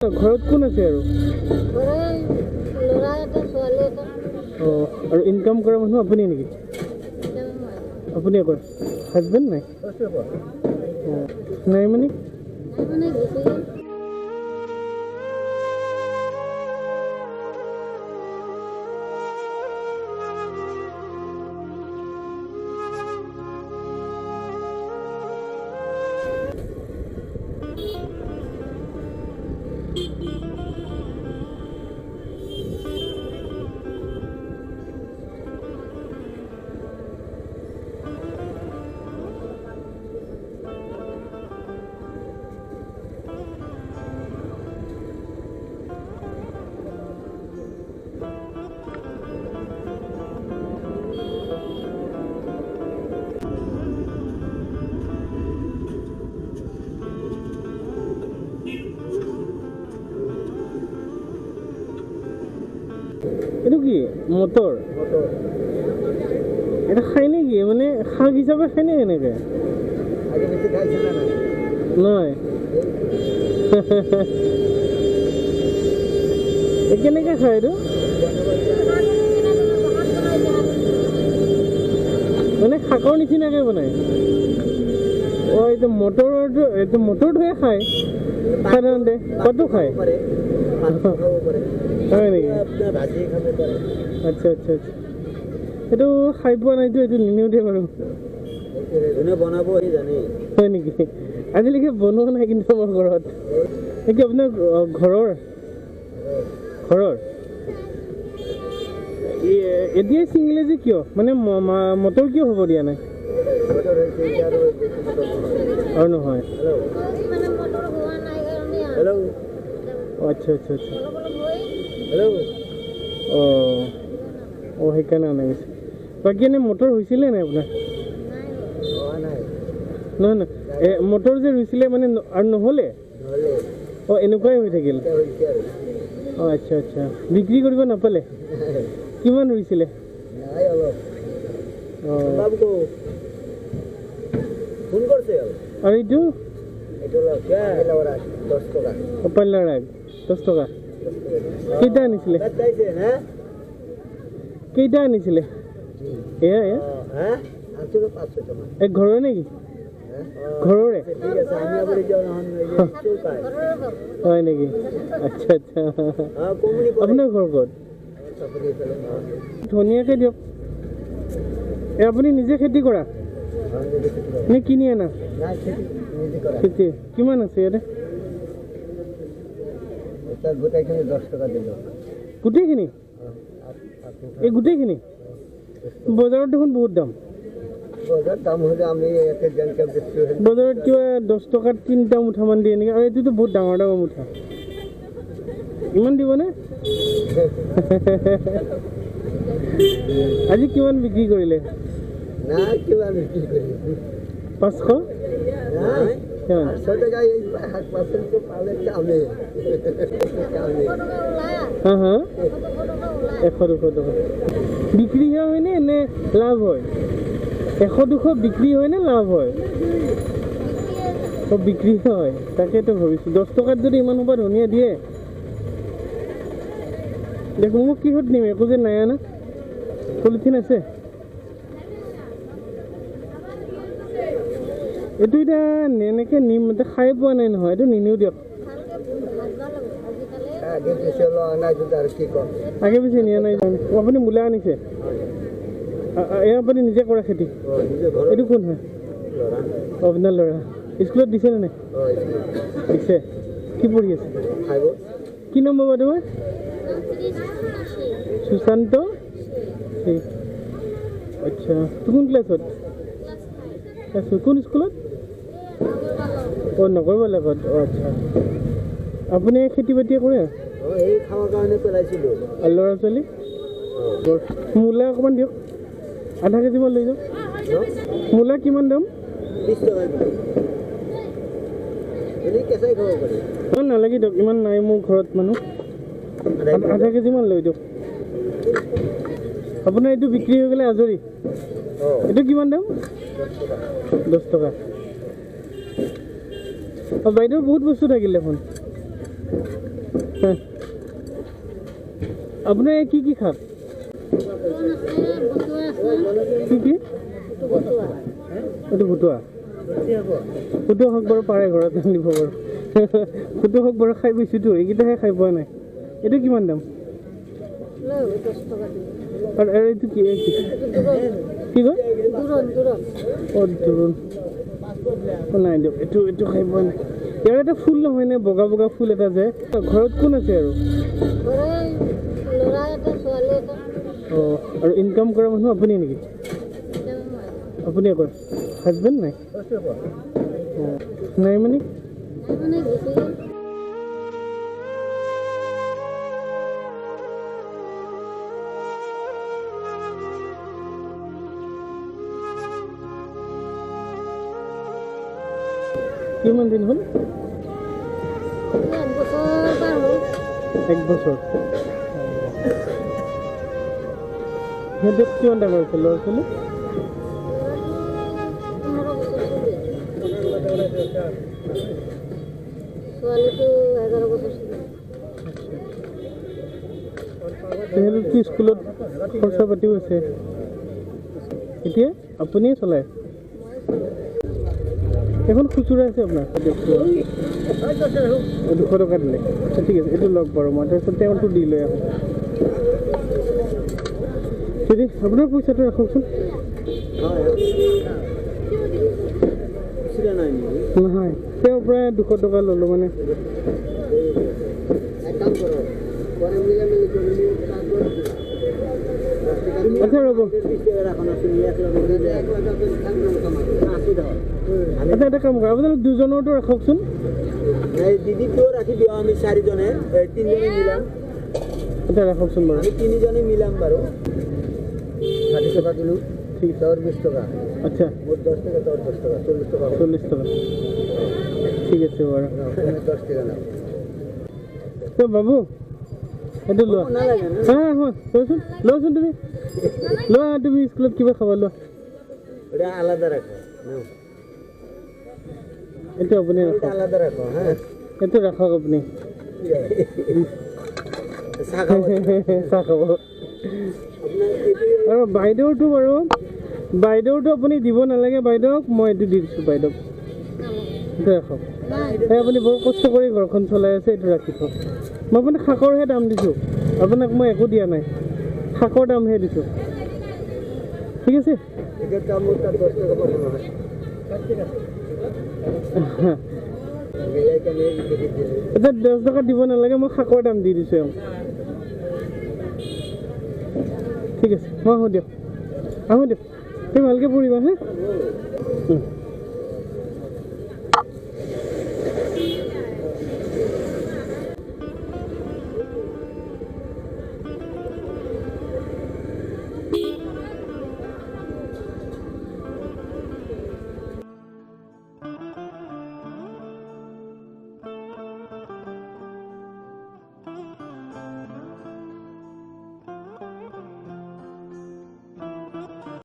ঘৰত কোন আছে আৰু আৰু ইনকাম কৰা মানুহ আপুনি নেকি আপুনি কৰে হাজবেণ্ড নাই নাই মানে এইটো কি মটৰ এটা খাই নেকি মানে শাক হিচাপে খাই নে এনেকে নহয় কেনেকে খায় এইটো মানে শাকৰ নিচিনাকে বনায় অঁ এইটো মটৰটোহে খায় সাধাৰণতে কতো খায় হয় নেকি আচ্ছা আচ্ছা আচ্ছা এইটো খাই পোৱা নাইতো এইটো নিনিও দে বাৰু হয় নেকি আজিলৈকে বনোৱা নাই কিন্তু মোৰ ঘৰত এইটো আপোনাৰ ঘৰৰ এতিয়াই ছিঙিলে যে কিয় মানে মটৰ কিয় হ'ব দিয়া নাই আৰু নহয় আচ্ছা আচ্ছা আচ্ছা অঁ সেইকাৰণে অনা গৈছে বাকী এনেই মটৰ হৈছিলে নাই আপোনাৰ নহয় নহয় মটৰ যে ৰুইছিলে মানে আৰু নহ'লে অঁ এনেকুৱাই হৈ থাকিল অঁ আচ্ছা আচ্ছা বিক্ৰী কৰিব নাপালে কিমান ৰুইছিলে আৰু এইটো পাল্লা ৰাগ 10 টকা কেইটা আনিছিলে এয়া এক ঘৰৰ নেকি ঘৰৰে হয় নেকি আচ্ছা আচ্ছা আপোনাৰ ঘৰ ক'ত ধুনীয়াকৈ দিয়ক আপুনি নিজে খেতি কৰা নে কিনি আনা খেতি কিমান আছে ইয়াতে গোটেইখিনি এই গোটেইখিনি বজাৰত দেখোন বহুত দাম বজাৰত কিবা 10 টকাত 3টা মুঠামান দিয়ে নেকি আৰু এইটোতো বহুত ডাঙৰ ডাঙৰ মুঠা ইমান দিবনে আজি কিমান বিক্ৰী কৰিলে 500 বিক্ৰী হয়নে নে লাভ হয় 100-200 বিক্ৰী হয় নে লাভ হয় বিক্ৰী হয় তাকেতো ভাবিছোঁ 10 টকাত যদি ইমান সোপা ধনিয়া দিয়ে দেখো মোক কিহত নিম একো যে নাই না পলিথিন আছে এইটো এতিয়া এনেকৈ নিম খাই পোৱা নাই নহয় এইটো নিনিও দিয়ক আগে পিছে নিয়া নাই আপুনি মূলা আনিছে এয়া আপুনি নিজে কৰা খেতি এইটো কোন হয় আপোনাৰ ল'ৰা স্কুলত দিছে নে নাই দিছে কি পঢ়ি আছে কি নাম বাবা তোমাৰ সুশান্ত আচ্ছা কোন ক্লাছত কোন স্কুলত অঁ নগৰবালাকত অঁ আচ্ছা আপুনি খেতি বাতি কৰে আৰু ল'ৰা ছোৱালী মূলা অকণমান দিয়ক আধা কেজিমান লৈ যাওক মূলা কিমান দাম 20 টকা ইমান নালাগে দিয়ক ইমান নাই মোৰ ঘৰত মানুহ আধা কেজিমান লৈ দিয়ক আপোনাৰ এইটো বিক্ৰী হৈ গ'লে আজৰি এইটো কিমান দাম 10 টকা বাইদেউৰ বহুত বস্তু থাকিল দেখোন আপোনাৰ কি কি শাক কি কি এইটো ভুটুৱা ভুটুৱা শাক বাৰু পাৰে ঘৰত ৰান্ধিব বাৰু ভুটুৱা শাক বাৰু খাই পাইছোঁতো এইকেইটাহে খাই পোৱা নাই এইটো কিমান দাম আৰু এইটো কি কি কয় অঁ দোৰোণ নাই দিয়ক এইটো এইটো খাই পোৱা নাই ইয়াৰ এটা ফুল নহয় নে বগা বগা ফুল এটা যে ঘৰত কোন আছে আৰু অঁ আৰু ইনকাম কৰা মানুহ আপুনি নেকি আপুনি কয় হাজবেণ্ড নাই অঁ নাই মানে কিমান দিন হ'ল 1 বছৰ সিহঁতক কিমান ডাঙৰ হৈছে ল'ৰা ছোৱালী সিহঁততো স্কুলত খৰচা পাতিও আছে এতিয়া আপুনিয়ে চলায় এখন খুচুৰা আছে আপোনাৰ 200 টকা দিলে ঠিক আছে এইটো লওক বাৰু মই তাৰপিছত তেওঁতো দি লৈ আহোঁ ঠিক আছে আপোনাৰ পইচাটো ৰাখকচোন নহয় তেওঁৰ পৰা 200 টকা ল'লোঁ মানে আচ্ছা ৰ'ব আচ্ছা এটা কাম কৰক আপোনালোক দুজনৰটো ৰাখকচোন দিদিটো ৰাখি দিওঁ আমি 4জনে 3জনে মিলাম আচ্ছা ৰাখকচোন বাৰু আমি 3জনে মিলাম বাৰু 60 টকা কিলো ঠিক 20 টকা আচ্ছা মোৰ 10 টকা 10 টকা 40 টকা 40 টকা ঠিক আছে বাৰু 10 টকা না তো বাবু এইটো লোৱা হ্যাঁ হয় কোৱাচোন লোৱাচোন তুমি লোৱা তুমি স্কুলত কিবা খাব লোৱা এটা আলাদা ৰাখো এইটো আপুনি ৰাখক আলাদা ৰাখো হ্যাঁ এইটো ৰাখক আপুনি চাহ খাব আৰু বাইদেউটো বাৰু বাইদেউটো আপুনি দিব নালাগে বাইদেউক মই এইটো দি দিছোঁ বাইদেউক এইটো ৰাখক এই আপুনি বৰ কষ্ট কৰি ঘৰখন চলাই আছে এইটো ৰাখি থওক মই আপোনাক শাকৰহে দাম দিছোঁ আপোনাক মই একো দিয়া নাই শাকৰ দামহে দিছোঁ ঠিক আছে এটা মোৰ তাত 10 টকা পাব নহয় এতিয়া 10 টকা দিব নালাগে মই শাকৰ দাম দি দিছোঁ ঠিক আছে মই আহোঁ দিয়ক তুমি ভালকৈ পঢ়িবা হা